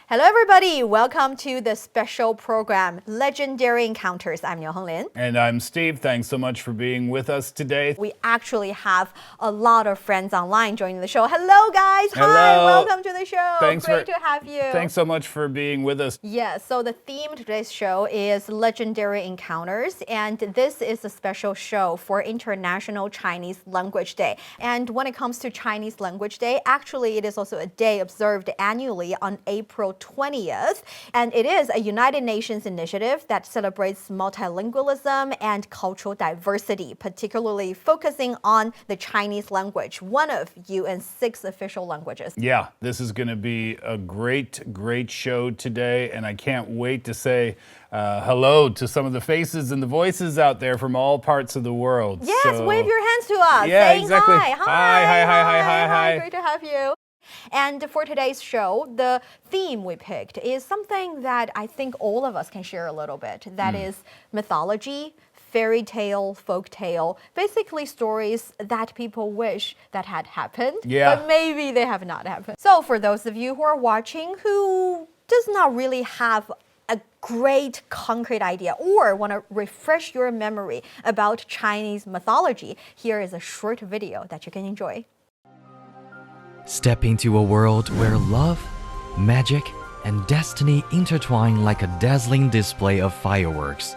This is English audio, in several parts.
Hello, everybody. Welcome to the special program, Legendary Encounters. I'm Niu Honglin. And I'm Steve. Thanks so much for being with us today. We actually have a lot of friends online joining the show. Hello, guys. Hello. Hi, welcome to the show. Great to have you. Thanks so much for being with us. Yes, so the theme of today's show is Legendary Encounters, and this is a special show for International Chinese Language Day. And when it comes to Chinese Language Day, actually it is also a day observed annually on April 20th, and it is a United Nations initiative that celebrates multilingualism and cultural diversity, particularly focusing on the Chinese language, one of UN's 6 official languages. Yeah, this is going to be a great show today, and I can't wait to say hello to some of the faces and the voices out there from all parts of the world. Yes, wave your hands to us. Yeah, saying exactly. Hi. Great to have you. And for today's show, the theme we picked is something that I think all of us can share a little bit. That is mythology, fairy tale, folk tale, basically stories that people wish that had happened, but maybe they have not happened. So for those of you who are watching who does not really have a great concrete idea or want to refresh your memory about Chinese mythology, here is a short video that you can enjoy. Step into a world where love, magic, and destiny intertwine like a dazzling display of fireworks.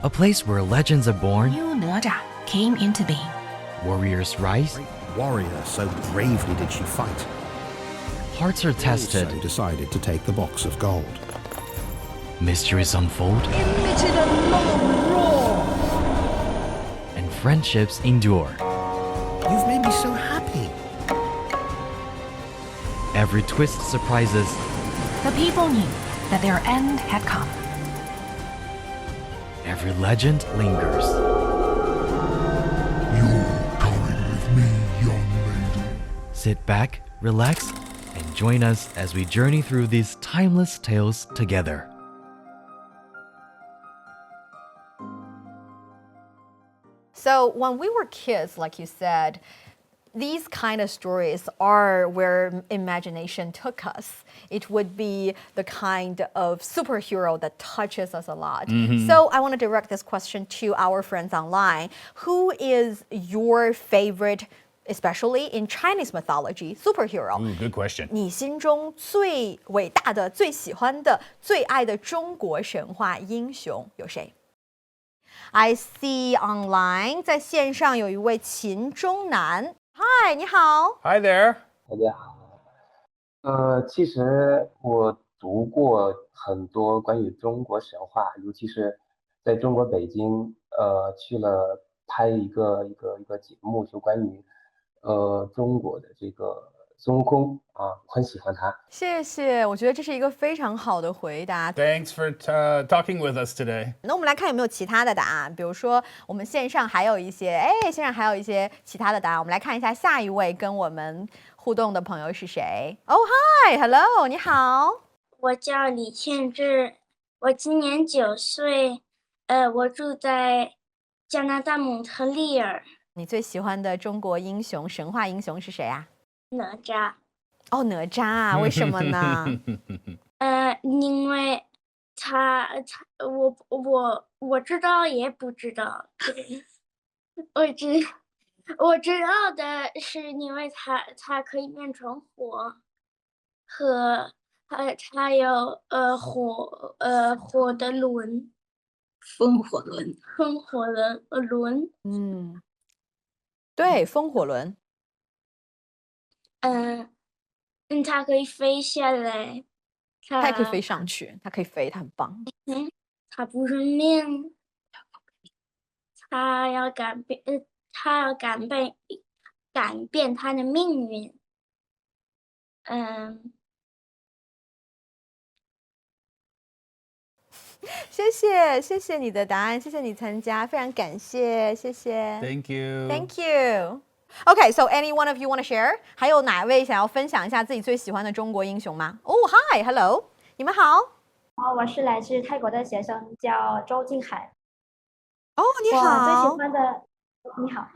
A place where legends are born, New Naja came into being. warriors rise, Warrior, so bravely did she fight. hearts are tested, Also decided to take the box of gold. mysteries unfold, Emitted a long roar. and friendships endure. You've made me so happy. Every twist surprises, The people knew that their end had come. every legend lingers. You're coming with me, young lady. Sit back, relax, and join us as we journey through these timeless tales together. So when we were kids, like you said, these kind of stories are where imagination took us. It would be the kind of superhero that touches us a lot. So I want to direct this question to our friends online. Who is your favorite, especially in Chinese mythology, superhero? Ooh, good question. 你心中最伟大的、最喜欢的、最爱的中国神话英雄有谁？I see online 在线上有一位秦中南。Hi， 你好。Hi there. 大家好，其实我读过很多关于中国神话，尤其是在中国北京，去了拍一个节目，就关于中国的这个孙悟空啊，我很喜欢他。谢谢，我觉得这是一个非常好的回答。 Thanks for talking with us today. 那我们来看有没有其他的答案，比如说我们线上还有一些其他的答案，我们来看一下下一位跟我们互动的朋友是谁。Hi，Hello， 你好。我叫李倩志，我今年9岁，我住在加拿大蒙特利尔。你最喜欢的中国英雄、神话英雄是谁啊？哪吒。哦，哪吒啊，为什么呢？因为我知道也不知道，我知道的是因为它可以变成火，和它有火的轮，风火轮。对，风火轮。它可以飞下来，它也可以飞上去，它可以飞，它很棒。它不是命，它要改变它的命运。谢谢你的答案，谢谢你参加，非常感谢，谢谢。Thank you. Thank you. Okay, so any one of you want to share? 还有哪位想要分享一下自己最喜欢的中国英雄吗？哦，Hi, Hello， 你们好。我是来自泰国的学生，叫周静海。哦，你好。我最喜欢的，你好。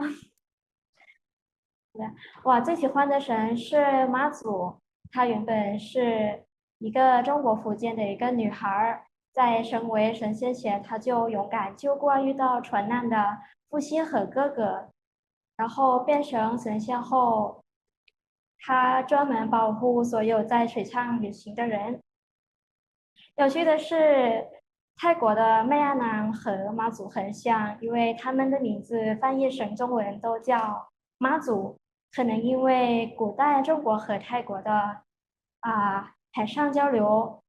我最喜欢的神是妈祖，他原本是一个中国福建的一个女孩，在升为神仙前，她就勇敢救过遇到船难的父亲和哥哥，然后变成神仙后，她专门保护所有在水上旅行的人。有趣的是，泰国的麦亚南和妈祖很像，因为他们的名字翻译成中文都叫妈祖。可能因为古代中国和泰国的海上交流，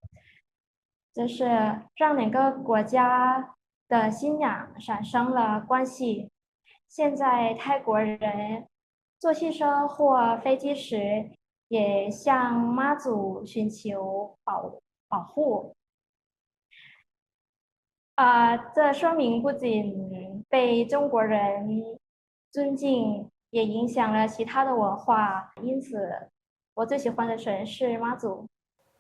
就是让两个国家的信仰产生了关系。现在泰国人坐汽车或飞机时，也向妈祖寻求保护。这说明不仅被中国人尊敬，也影响了其他的文化。因此，我最喜欢的神是妈祖。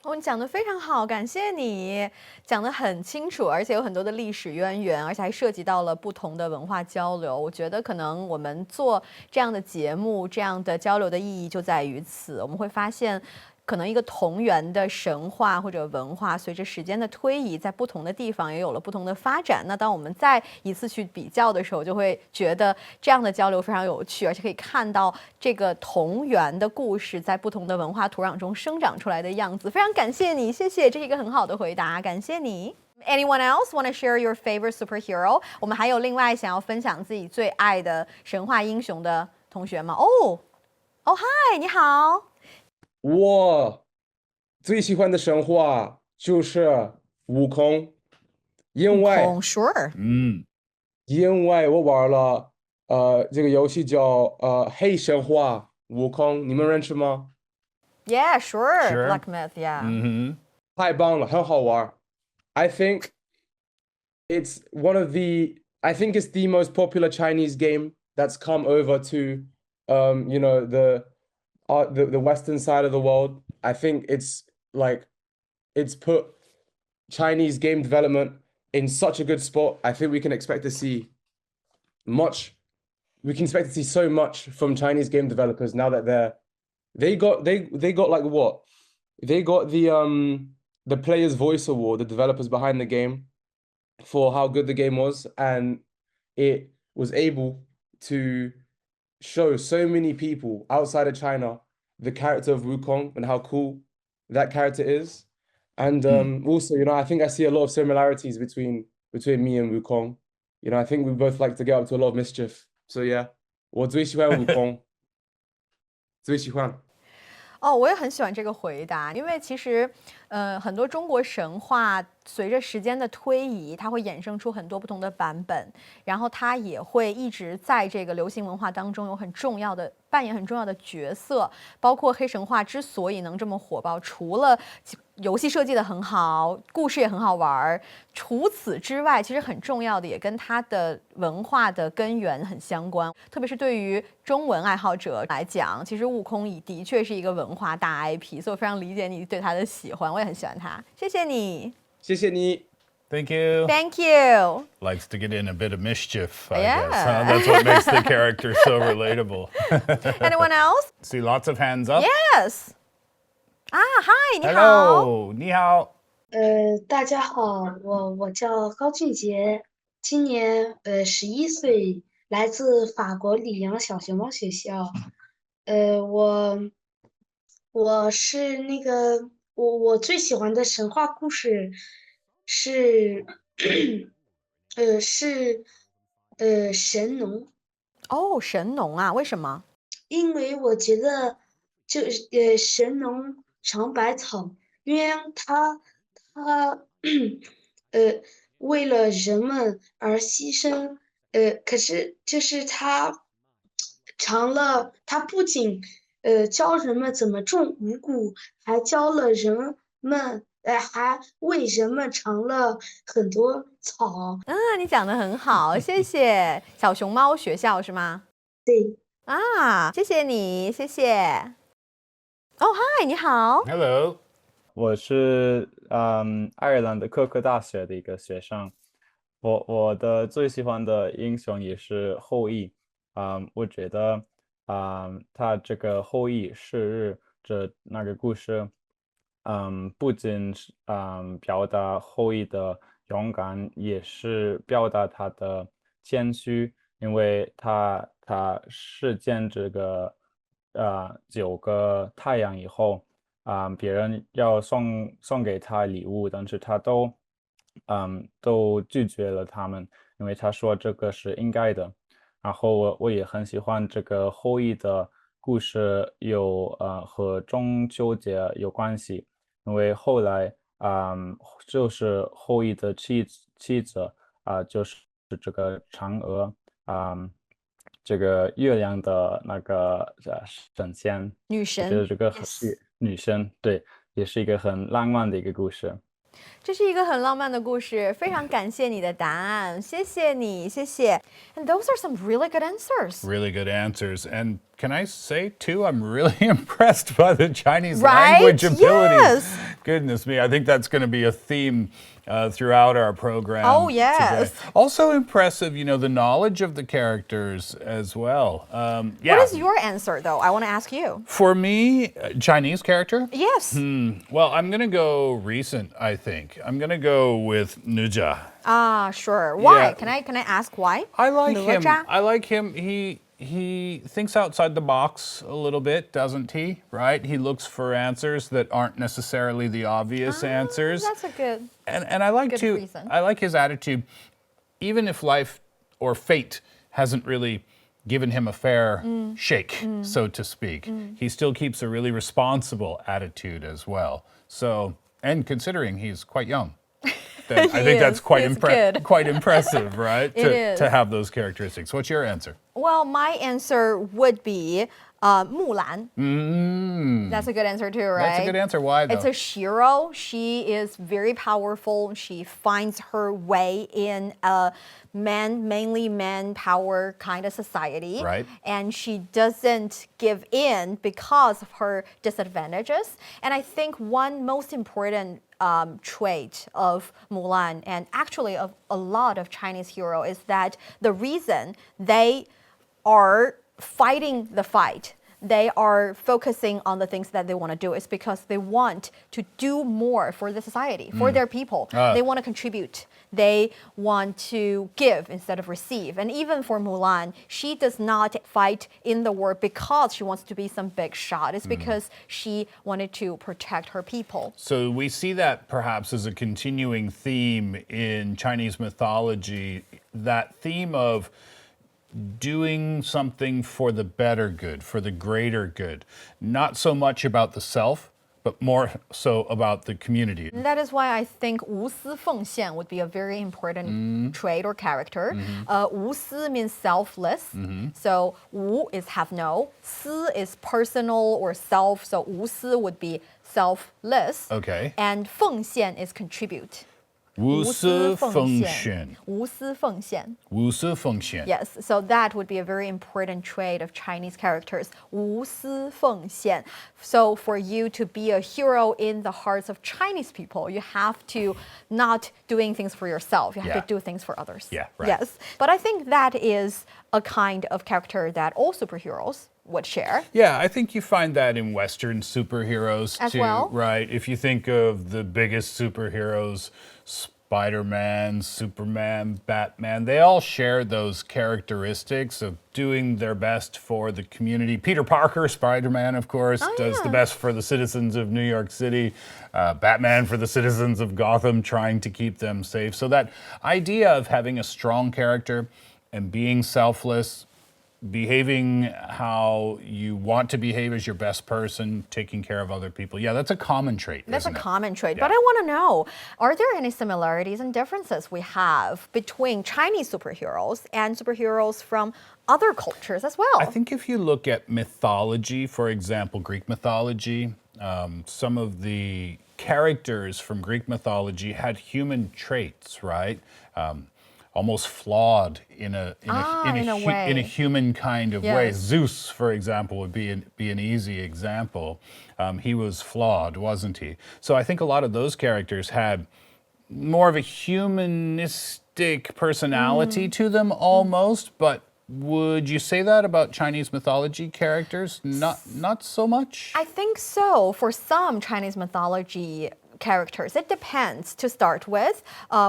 哦，你讲的非常好，感谢你讲的很清楚，而且有很多的历史渊源，而且还涉及到了不同的文化交流。我觉得可能我们做这样的节目，这样的交流的意义就在于此，我们会发现。可能一个同源的神话或者文化，随着时间的推移，在不同的地方也有了不同的发展。那当我们再一次去比较的时候，就会觉得这样的交流非常有趣，而且可以看到这个同源的故事在不同的文化土壤中生长出来的样子。非常感谢你，谢谢，这是一个很好的回答，感谢你。Anyone else want to share your favorite superhero？ 我们还有另外想要分享自己最爱的神话英雄的同学吗？嗨，你好。我最喜欢的神话就是悟空，因为Sure。因为我玩了这个游戏叫黑神话悟空，你们认识吗？ Yeah, sure. Sure. Black Myth, yeah. 太棒了，很好玩。I think it's the most popular Chinese game that's come over to the Western side of the world. I think it's put Chinese game development in such a good spot. I think we can expect to see so much from Chinese game developers now that they got like what? They got the Players Voice Award, the developers behind the game, for how good the game was, and it was able to show so many people outside of China the character of Wukong and how cool that character is. And also, I think I see a lot of similarities between me and Wukong. I think we both like to get up to a lot of mischief. So yeah, 我最喜欢 Wukong，最喜欢。我也很喜欢这个回答，因为其实，很多中国神话随着时间的推移，它会衍生出很多不同的版本，然后它也会一直在这个流行文化当中扮演很重要的角色。包括黑神话之所以能这么火爆，除了游戏设计的很好，故事也很好玩，除此之外，其实很重要的也跟它的文化的根源很相关。特别是对于中文爱好者来讲，其实悟空的确是一个文化大 IP， 所以我非常理解你对他的喜欢，我也很喜欢他。谢谢你，谢谢你。Thank you. Thank you. Likes to get in a bit of mischief, I Yeah. guess. Huh? That's what makes the character so relatable. Anyone else? See lots of hands up. Yes. Hi, 你好。Hello, 你好。大家好，我叫高俊杰，今年11岁，来自法国里昂小熊猫学校。我是那个我最喜欢的神话故事是是神农。神农啊，为什么？因为我觉得神农尝百草，因为他为了人们而牺牲，可是就是他不仅教人们怎么种五谷，还教了人们还为人们尝了很多草。你讲得很好，谢谢。小熊猫学校是吗？对。谢谢你，谢谢。嗨，你好。Hello. 我是爱尔兰的科克大学的一个学生。我的最喜欢的英雄也是后羿。我觉得他这个后羿射日这那个故事不仅是表达后羿的勇敢，也是表达他的谦虚，因为他实践这个9个太阳以后，别人要送给他礼物，但是他都拒绝了他们，因为他说这个是应该的。然后我也很喜欢这个后羿的故事和中秋节有关系，因为后来就是后羿的妻子就是这个嫦娥这个月亮的那个神仙，女我觉得神这个，yes。是女生，对，也是一个很浪漫的一个故事。这是一个很浪漫的故事，非常感谢你的答案，谢谢你，谢谢。And those are some really good answers. Really good answers. And can I say, too, I'm really impressed by the Chinese Right? language abilities. Yes. Goodness me, I think that's going to be a theme throughout our program. Oh, yes. Today. Also impressive, the knowledge of the characters as well. Yeah. What is your answer, though? I want to ask you. For me, Chinese character? Yes. Well, I'm going to go recent, I think. I'm going to go with Nuja. Sure. Why? Yeah. Can I ask why? I like him.哪吒? I like him. He thinks outside the box a little bit, doesn't he? Right? He looks for answers that aren't necessarily the obvious answers. That's a good. And I like good reason. I like his attitude. Even if life or fate hasn't really given him a fair shake, so to speak, he still keeps a really responsible attitude as well. So, and considering he's quite young. Then I think that's quite impressive, right? It is. To have those characteristics. What's your answer? Well, my answer would be Mulan. That's a good answer too, right? That's a good answer. Why, though? It's a hero. She is very powerful. She finds her way in a mainly man power kind of society. Right. And she doesn't give in because of her disadvantages. And I think one most important trait of Mulan and actually of a lot of Chinese heroes is that the reason they are fighting the fight, they are focusing on the things that they want to do is because they want to do more for the society, for their people. They want to contribute. They want to give instead of receive. And even for Mulan, she does not fight in the war because she wants to be some big shot. It's because she wanted to protect her people. So we see that perhaps as a continuing theme in Chinese mythology, that theme of doing something for the better good, for the greater good. Not so much about the self, but more so about the community. And that is why I think 无私奉献 would be a very important trait or character. 无私 means selfless. So 无 is have no. 私 is personal or self. So 无私 would be selfless. Okay. And 奉献 is contribute. 无私奉献.无私奉献. 无私奉献. Yes, so that would be a very important trait of Chinese characters. 无私奉献. So for you to be a hero in the hearts of Chinese people, you have to not doing things for yourself. You have to do things for others. Yeah, right. Yes, but I think that is a kind of character that all superheroes would share. Yeah, I think you find that in Western superheroes As too, well. right? If you think of the biggest superheroes, Spider-Man, Superman, Batman, they all share those characteristics of doing their best for the community. Peter Parker, Spider-Man, of course, does the best for the citizens of New York City. Batman for the citizens of Gotham, trying to keep them safe. So that idea of having a strong character and being selfless, behaving how you want to behave as your best person, taking care of other people. Yeah, that's a common trait. That's a isn't it? common trait. Yeah. But I want to know, are there any similarities and differences we have between Chinese superheroes and superheroes from other cultures as well? I think if you look at mythology, for example, Greek mythology, some of the characters from Greek mythology had human traits, right? Almost flawed in a human kind of way. Zeus, for example, would be an easy example. He was flawed, wasn't he? So I think a lot of those characters had more of a humanistic personality to them almost, but Would you say that about Chinese mythology characters? Not so much? I think so. For some Chinese mythology characters, it depends. To start with,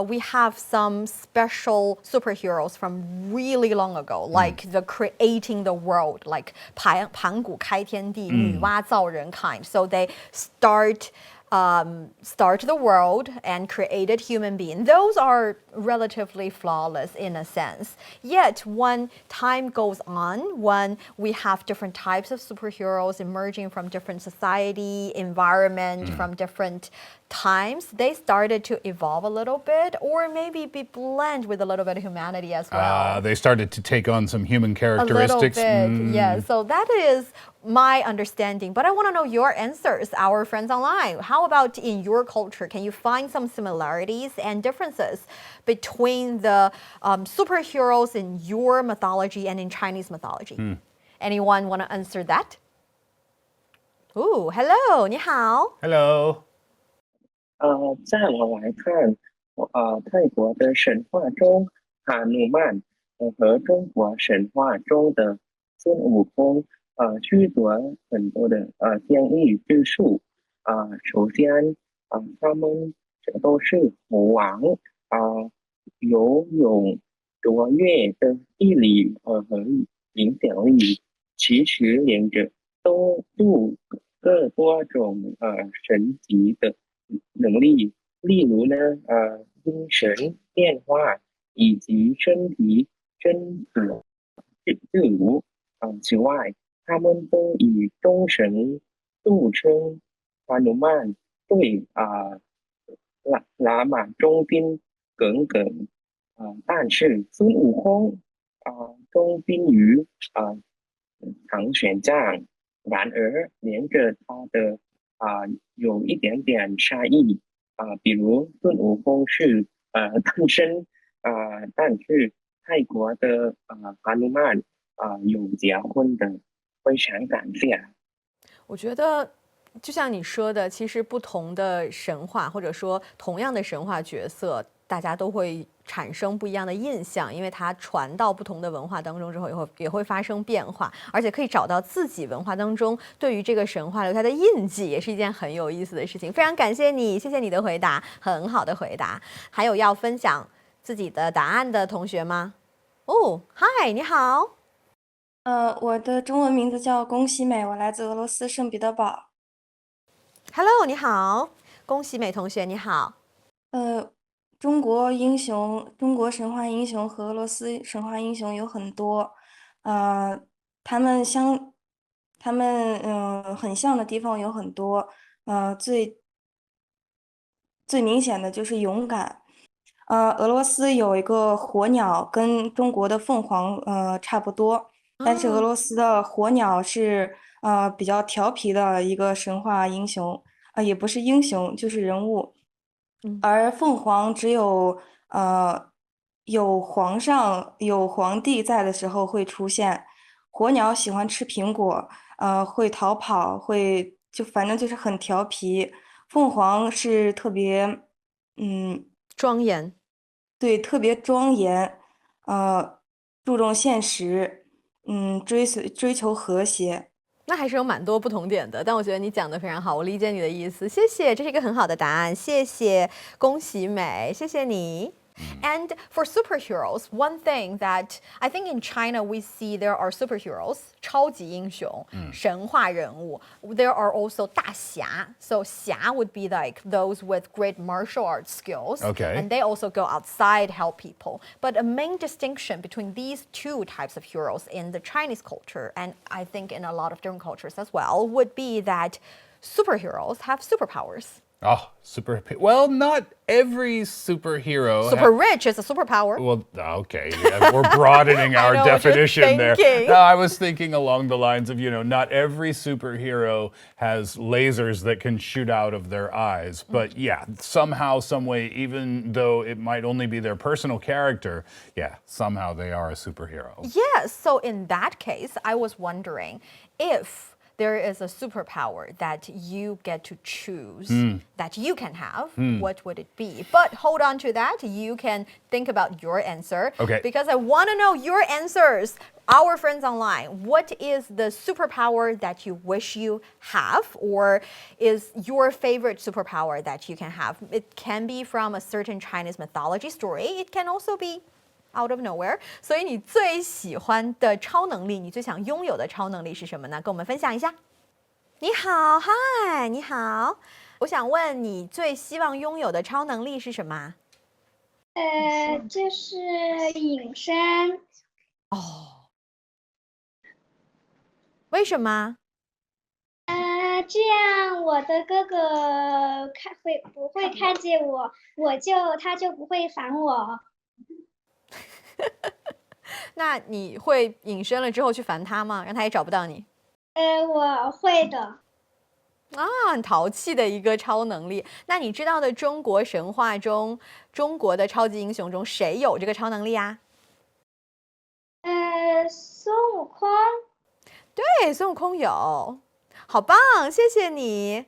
we have some special superheroes from really long ago, like the creating the world, like 盘古开天地,女娲造人 kind. So they start the world and created human being. Those are relatively flawless in a sense. Yet when time goes on, when we have different types of superheroes emerging from different society, environment, from different times, they started to evolve a little bit or maybe be blend with a little bit of humanity as well. They started to take on some human characteristics. A little bit, yeah. So that is my understanding. But I want to know your answers, our friends online. How about in your culture? Can you find some similarities and differences between the superheroes in your mythology and in Chinese mythology? Anyone want to answer that? Ooh, hello, 你好. Hello. 在我来看，泰国的神话中，哈努曼，和中国神话中的孙悟空，具有很多的相异之处。首先，他们这都是猴王，有卓越的毅力和影响力。其实两者都各多种神奇的能力，例如呢，精神变化以及身体真子自如。此外，他们都以忠诚著称。哈努曼对拉玛忠心耿耿。但是孙悟空忠心于唐玄奘。然而，连着他的有一点点差异。比如孙悟空是单身。但是泰国的哈努曼有结婚的，非常感谢。我觉得就像你说的，其实不同的神话或者说同样的神话角色，大家都会产生不一样的印象，因为它传到不同的文化当中之后，也会发生变化，而且可以找到自己文化当中对于这个神话留下的印记，也是一件很有意思的事情。非常感谢你，谢谢你的回答，很好的回答。还有要分享自己的答案的同学吗？哦，嗨，你好。我的中文名字叫宫西美，我来自俄罗斯圣彼得堡。Hello， 你好，宫西美同学，你好。中国英雄、中国神话英雄和俄罗斯神话英雄有很多，他们很像的地方有很多，最明显的就是勇敢。俄罗斯有一个火鸟，跟中国的凤凰差不多，但是俄罗斯的火鸟是比较调皮的一个神话英雄，也不是英雄，就是人物。而凤凰只有有皇上、有皇帝在的时候会出现。火鸟喜欢吃苹果，会逃跑，反正就是很调皮。凤凰是特别，庄严。对，特别庄严，注重现实，追求和谐。那还是有蛮多不同点的，但我觉得你讲的非常好，我理解你的意思，谢谢，这是一个很好的答案，谢谢宫喜美，谢谢你。And for superheroes, one thing that I think in China we see there are superheroes, 超级英雄, 神话人物. There are also 大侠. So 侠 would be like those with great martial arts skills. Okay. And they also go outside, help people. But a main distinction between these two types of heroes in the Chinese culture, and I think in a lot of different cultures as well, would be that superheroes have superpowers. Oh, well, not every superhero. Super rich is a superpower. Well, okay, yeah, we're broadening our definition there. No, I was thinking along the lines of, not every superhero has lasers that can shoot out of their eyes. But yeah, somehow, some way, even though it might only be their personal character, yeah, somehow they are a superhero. Yes, so in that case, I was wondering if there is a superpower that you get to choose that you can have, what would it be? But hold on to that. You can think about your answer. Okay. Because I want to know your answers. Our friends online, what is the superpower that you wish you have, or is your favorite superpower that you can have? It can be from a certain Chinese mythology story. It can also be out of nowhere. 所以你最喜欢的超能力，你最想拥有的超能力是什么呢？跟我们分享一下。你好，嗨，你好。我想问你最希望拥有的超能力是什么？就是隐身。哦。为什么？这样我的哥哥不会看见我，他就不会烦我。那你会隐身了之后去烦他吗？让他也找不到你？我会的。啊，很淘气的一个超能力。那你知道的中国神话中，中国的超级英雄中谁有这个超能力啊？孙悟空。对，孙悟空有，好棒，谢谢你，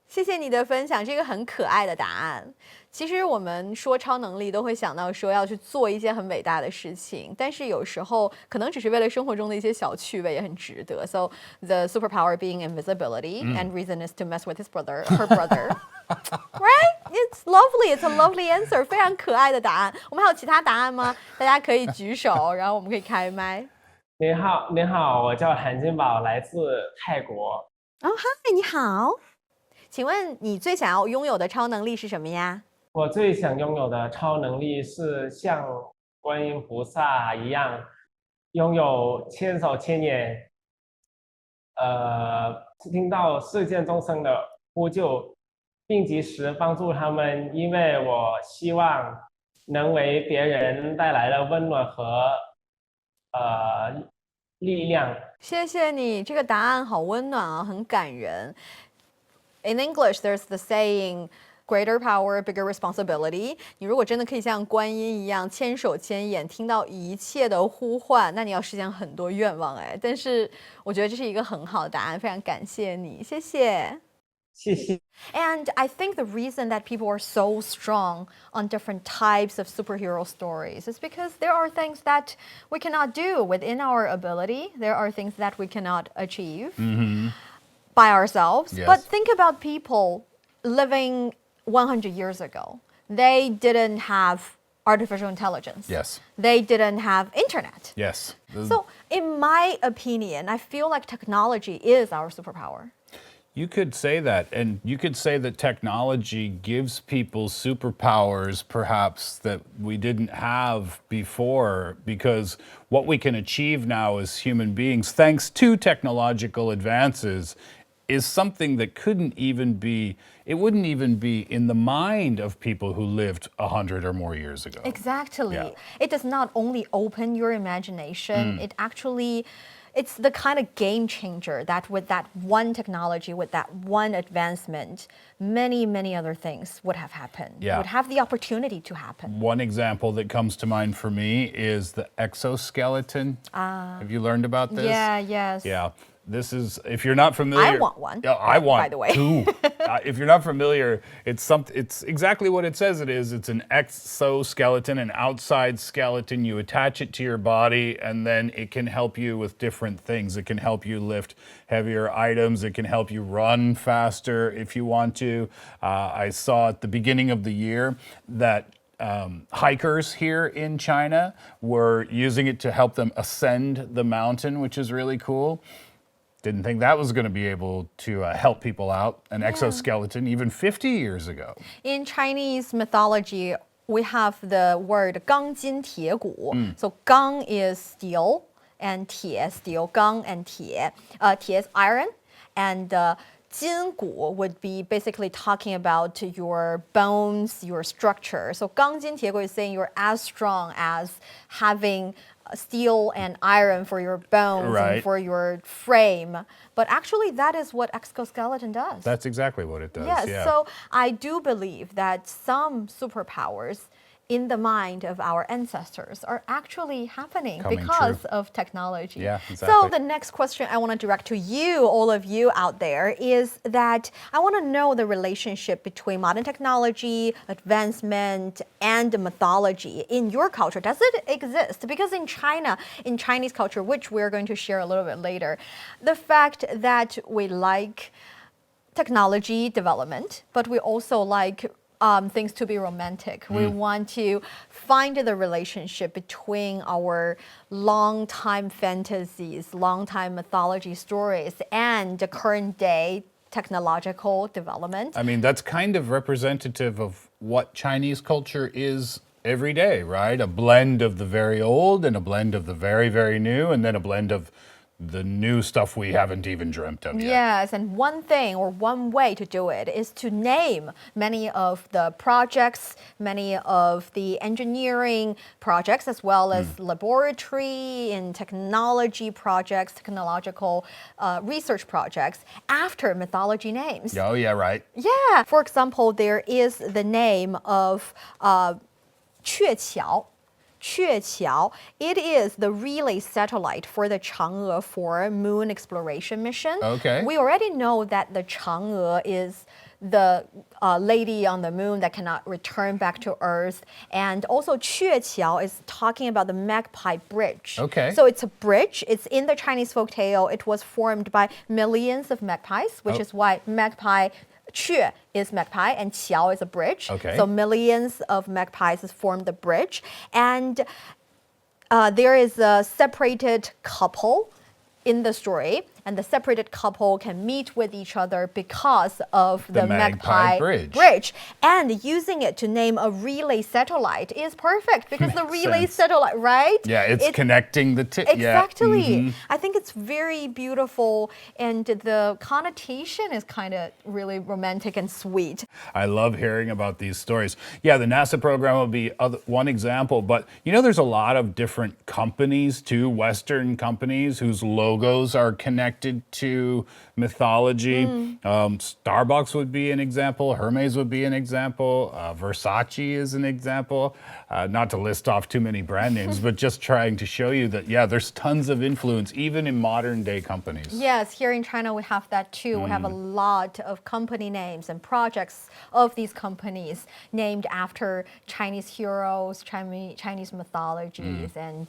谢谢你的分享，这个很可爱的答案。其实我们说超能力都会想到说要去做一些很伟大的事情，但是有时候可能只是为了生活中的一些小趣味也很值得。So the superpower being invisibility, and reason is to mess with her brother. Right? It's lovely. It's a lovely answer. 非常可爱的答案。我们还有其他答案吗？大家可以举手，然后我们可以开麦。您好，我叫韩金宝，来自泰国。哦，嗨，你好，请问你最想要拥有的超能力是什么呀？我最想拥有的超能力是像观音菩萨一样，拥有千手千眼，听到世间众生的呼救，并及时帮助他们，因为我希望能为别人带来了温暖和力量。谢谢你，这个答案好温暖啊，很感人。In English, there's the saying, greater power, bigger responsibility. 你如果真的可以像观音一样千手千眼，听到一切的呼唤，那你要实现很多愿望哎。但是我觉得这是一个很好的答案，非常感谢你，谢谢。谢谢。And I think the reason that people are so strong on different types of superhero stories is because there are things that we cannot do within our ability. There are things that we cannot achieve by ourselves. Yes. But think about people living 100 years ago. They didn't have artificial intelligence. Yes. They didn't have internet. Yes. So in my opinion, I feel like technology is our superpower. You could say that, and you could say that technology gives people superpowers perhaps that we didn't have before, because what we can achieve now as human beings, thanks to technological advances, is something that wouldn't even be in the mind of people who lived 100 or more years ago. Exactly. Yeah. It does not only open your imagination, it's the kind of game changer that with that one technology, with that one advancement, many, many other things would have happened, would have the opportunity to happen. One example that comes to mind for me is the exoskeleton. Have you learned about this? Yeah, yes. Yeah. This is, if you're not familiar. I want one. Yeah, I want by the way. two. If you're not familiar, it's exactly what it says it is. It's an exoskeleton, an outside skeleton. You attach it to your body, and then it can help you with different things. It can help you lift heavier items. It can help you run faster if you want to. I saw at the beginning of the year that hikers here in China were using it to help them ascend the mountain, which is really cool. Didn't think that was going to be able to help people out, an exoskeleton, even 50 years ago. In Chinese mythology, we have the word 钢筋铁骨. So 钢 is steel, and 铁 steel, 钢 and 铁. 铁 is iron, and 筋骨 would be basically talking about your bones, your structure. So 钢筋铁骨 is saying you're as strong as having steel and iron for your bones and for your frame. But actually, that is what exoskeleton does. That's exactly what it does. Yes, yeah. So I do believe that some superpowers in the mind of our ancestors are actually happening Coming because true. of technology. Yeah, So exactly. the next question I want to direct to you, all of you out there, is that I want to know the relationship between modern technology, advancement, and mythology in your culture. Does it exist? Because in China, in Chinese culture, which we're going to share a little bit later, the fact that we like technology development, but we also like things to be romantic. We want to find the relationship between our long time fantasies, long time mythology stories, and the current day technological development. I mean, that's kind of representative of what Chinese culture is every day, right? A blend of the very old and a blend of the very, very new, and then a blend of the new stuff we haven't even dreamt of yet. Yes, and one thing or one way to do it is to name many of the projects, many of the engineering projects, as well as laboratory and technology projects, technological research projects, after mythology names. Oh, yeah, right. Yeah. For example, there is the name of 鹊桥. Chueqiao. It is the relay satellite for the Chang'e 4 moon exploration mission. Okay. We already know that the Chang'e is the lady on the moon that cannot return back to Earth. And also Chueqiao is talking about the Magpie Bridge. Okay. So it's a bridge. It's in the Chinese folktale. It was formed by millions of magpies, which is why magpie Que is magpie and qiao is a bridge. Okay. So millions of magpies has formed the bridge. And there is a separated couple in the story, and the separated couple can meet with each other because of the magpie bridge. And using it to name a relay satellite is perfect because the relay satellite, right? Yeah, it's connecting the Exactly. Yeah. I think it's very beautiful, and the connotation is kind of really romantic and sweet. I love hearing about these stories. Yeah, the NASA program will be one example, but you know, there's a lot of different companies too, Western companies whose logos are connected to mythology. Starbucks would be an example. Hermes would be an example. Versace is an example. Not to list off too many brand names, but just trying to show you that, yeah, there's tons of influence even in modern day companies. Yes, here in China we have that too. We have a lot of company names and projects of these companies named after Chinese heroes, Chinese mythologies, and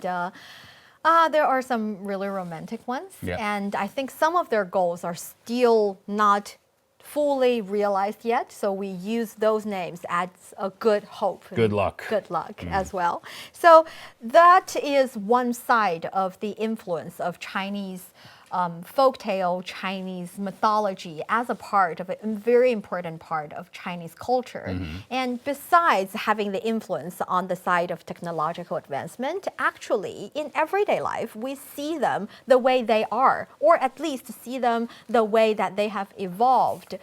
there are some really romantic ones. Yeah. And I think some of their goals are still not fully realized yet. So we use those names as a good hope. Good luck. Good luck as well. So that is one side of the influence of Chinese folktale, Chinese mythology as a part of a very important part of Chinese culture. And besides having the influence on the side of technological advancement, actually in everyday life, we see them the way they are, or at least see them the way that they have evolved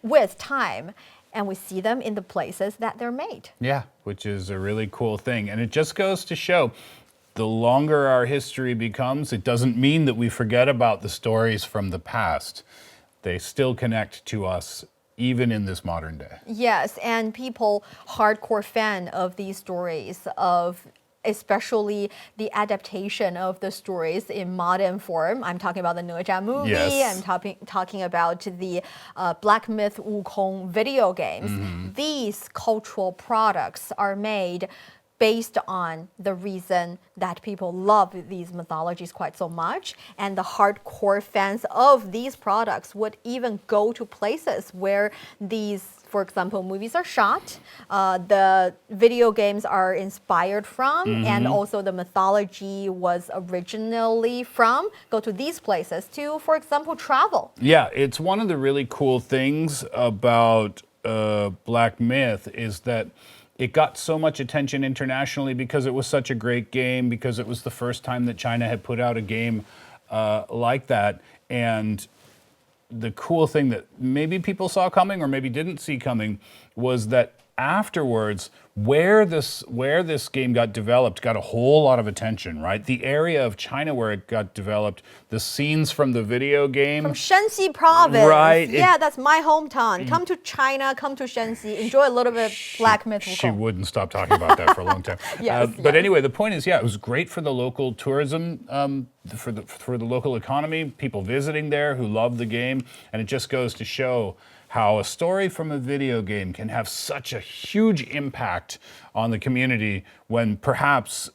with time. And we see them in the places that they're made. Yeah, which is a really cool thing. And it just goes to show the longer our history becomes, it doesn't mean that we forget about the stories from the past. They still connect to us even in this modern day. Yes, and people, hardcore fan of these stories, of especially the adaptation of the stories in modern form. I'm talking about the Ne Zha movie. Yes. I'm talking about the Black Myth Wukong video games. These cultural products are made based on the reason that people love these mythologies quite so much. And the hardcore fans of these products would even go to places where these, for example, movies are shot, the video games are inspired from, and also the mythology was originally from. Go to these places to, for example, travel. Yeah, it's one of the really cool things about Black Myth is that it got so much attention internationally because it was such a great game, because it was the first time that China had put out a game like that. And the cool thing that maybe people saw coming or maybe didn't see coming was that afterwards, where this game got developed got a whole lot of attention, right? The area of China where it got developed, the scenes from the video game. From Shanxi province. Right. Yeah, that's my hometown. Come to China, come to Shanxi, enjoy a little bit of black myth. She wouldn't stop talking about that for a long time. But anyway, the point is, it was great for the local tourism, for the local economy, people visiting there who love the game, and it just goes to show how a story from a video game can have such a huge impact on the community when perhaps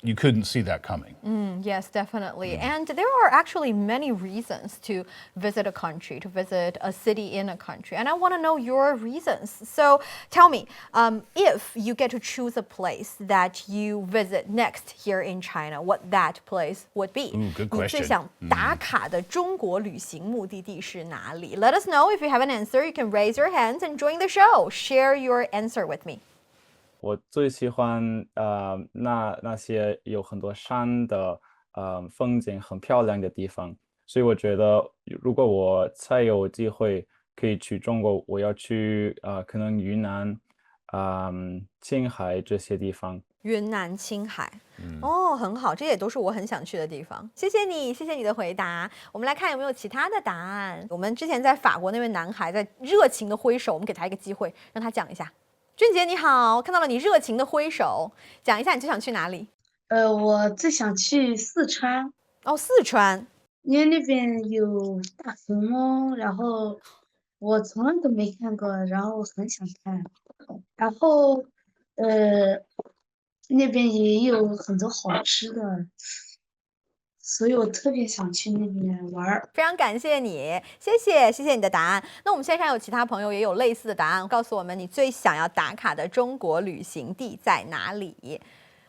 you couldn't see that coming. Yes, definitely. And there are actually many reasons to visit a country, to visit a city in a country. And I want to know your reasons. So tell me, if you get to choose a place that you visit next here in China, what that place would be? Good question. 你最想打卡的中国旅行目的地是哪里? Let us know if you have an answer. You can raise your hands and join the show. Share your answer with me. 我最喜欢那些有很多山的风景很漂亮的地方，所以我觉得如果我再有机会可以去中国，我要去可能云南、青海这些地方。云南、青海，哦，很好，这也都是我很想去的地方。谢谢你，谢谢你的回答。我们来看有没有其他的答案。我们之前在法国那位男孩在热情的挥手，我们给他一个机会，让他讲一下。俊杰你好，看到了你热情的挥手，讲一下你最想去哪里？我最想去四川。哦，四川，因为那边有大熊猫，然后我从来都没看过，然后我很想看。然后那边也有很多好吃的，所以我特别想去那边玩儿。非常感谢你，谢谢你的答案。那我们线上有其他朋友也有类似的答案，告诉我们你最想要打卡的中国旅行地在哪里？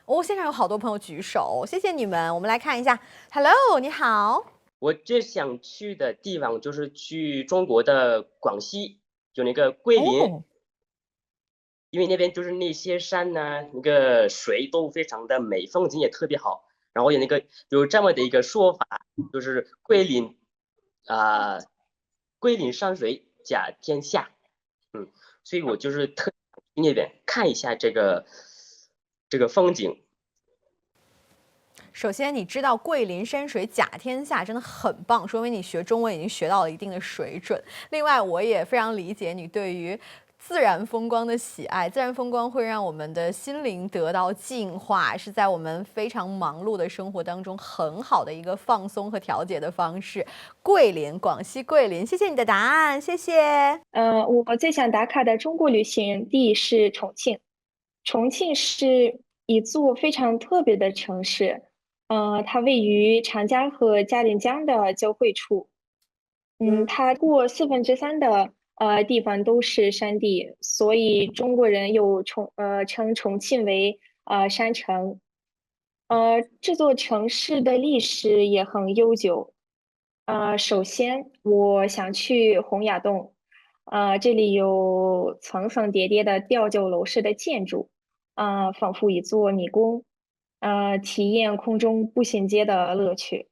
哦，线上有好多朋友举手，谢谢你们。我们来看一下 ，Hello， 你好。我最想去的地方就是去中国的广西，有那个桂林。因为那边就是那些山呢，那个水都非常的美，风景也特别好。然后有这么的一个说法，就是桂林山水甲天下，所以我就是特去那边看一下这个风景。首先，你知道桂林山水甲天下真的很棒，说明你学中文已经学到了一定的水准。另外，我也非常理解你对于自然风光的喜爱，自然风光会让我们的心灵得到净化，是在我们非常忙碌的生活当中很好的一个放松和调节的方式。桂林，广西桂林，谢谢你的答案，谢谢。我最想打卡的中国旅行地是重庆。重庆是一座非常特别的城市，它位于长江和嘉陵江的交汇处。它过3/4的地方都是山地，所以中国人又称重庆为山城。这座城市的历史也很悠久。首先我想去洪崖洞，这里有层层叠叠的吊脚楼式的建筑，仿佛一座迷宫，体验空中步行街的乐趣。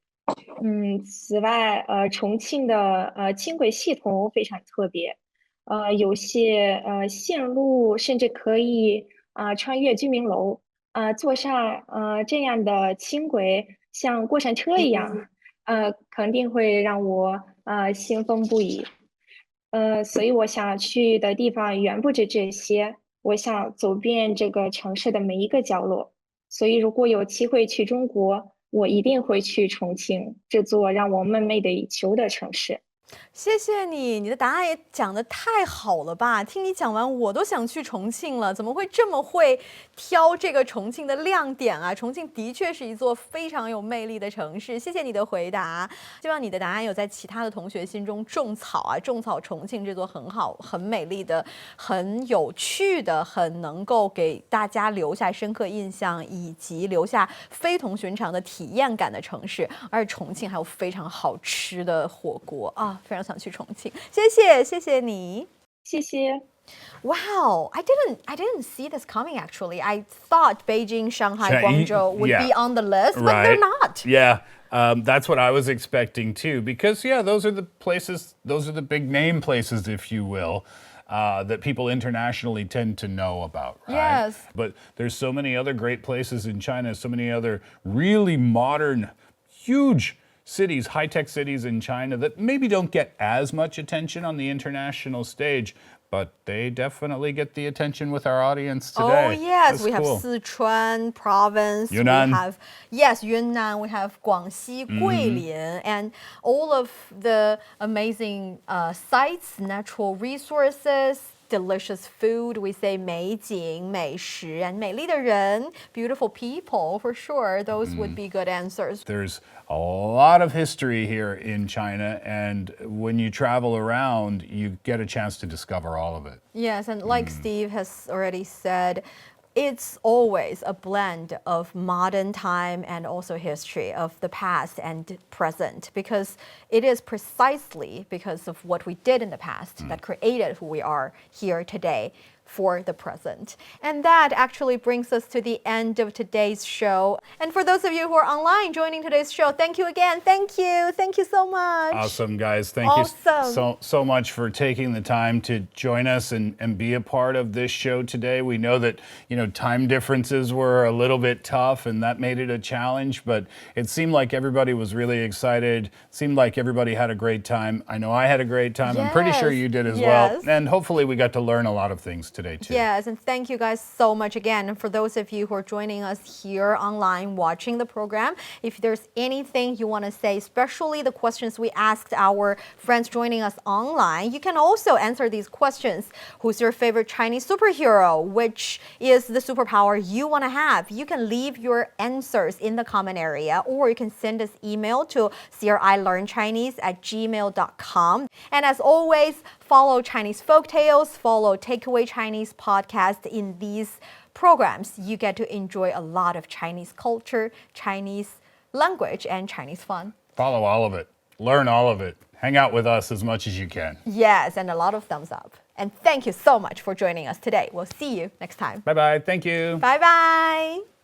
此外，重庆的轻轨系统非常特别，有些线路甚至可以穿越居民楼，坐上这样的轻轨像过山车一样，肯定会让我兴奋不已。所以我想去的地方远不止这些，我想走遍这个城市的每一个角落。所以如果有机会去中国，我一定会去重庆，这座让我梦寐以求的城市。谢谢你，你的答案也讲得太好了吧！听你讲完，我都想去重庆了。怎么会这么会挑这个重庆的亮点啊？重庆的确是一座非常有魅力的城市。谢谢你的回答，希望你的答案有在其他的同学心中种草啊！种草重庆这座很好、很美丽的、很有趣的、很能够给大家留下深刻印象以及留下非同寻常的体验感的城市。而重庆还有非常好吃的火锅啊！非常想去重庆，谢谢你，谢谢。Wow, I didn't see this coming actually. I thought Beijing, Shanghai, Guangzhou would be on the list, but they're not. Yeah. That's what I was expecting too, because those are the places, those are the big name places, if you will. that people internationally tend to know about, right? Yes. But there's so many other great places in China, so many other really modern, huge cities, high-tech cities in China that maybe don't get as much attention on the international stage, but they definitely get the attention with our audience today. Oh yes, That's we have cool. Sichuan province. Yunnan. We have Yunnan. We have Guangxi, Guilin, and all of the amazing sites, natural resources, delicious food. We say 美景、美食 and 美丽的人, beautiful people for sure. Those would be good answers. There's a lot of history here in China, and when you travel around, you get a chance to discover all of it. Yes, and like Steve has already said, it's always a blend of modern time and also history of the past and present, because it is precisely because of what we did in the past that created who we are here today for the present. And that actually brings us to the end of today's show. And for those of you who are online joining today's show, thank you again. Thank you. Thank you so much. Awesome, guys. Thank you so much for taking the time to join us and be a part of this show today. We know that, time differences were a little bit tough and that made it a challenge, but it seemed like everybody was really excited. It seemed like everybody had a great time. I know I had a great time. I'm pretty sure you did as well. And hopefully we got to learn a lot of things today too. Yes, and thank you guys so much again. And for those of you who are joining us here online watching the program, if there's anything you want to say, especially the questions we asked our friends joining us online, you can also answer these questions. Who's your favorite Chinese superhero? Which is the superpower you want to have? You can leave your answers in the comment area, or you can send us email to crlearnchinese@gmail.com. And as always, follow Chinese Folktales, follow Takeaway Chinese podcast. In these programs, you get to enjoy a lot of Chinese culture, Chinese language, and Chinese fun. Follow all of it. Learn all of it. Hang out with us as much as you can. Yes, and a lot of thumbs up. And thank you so much for joining us today. We'll see you next time. Bye-bye. Thank you. Bye-bye.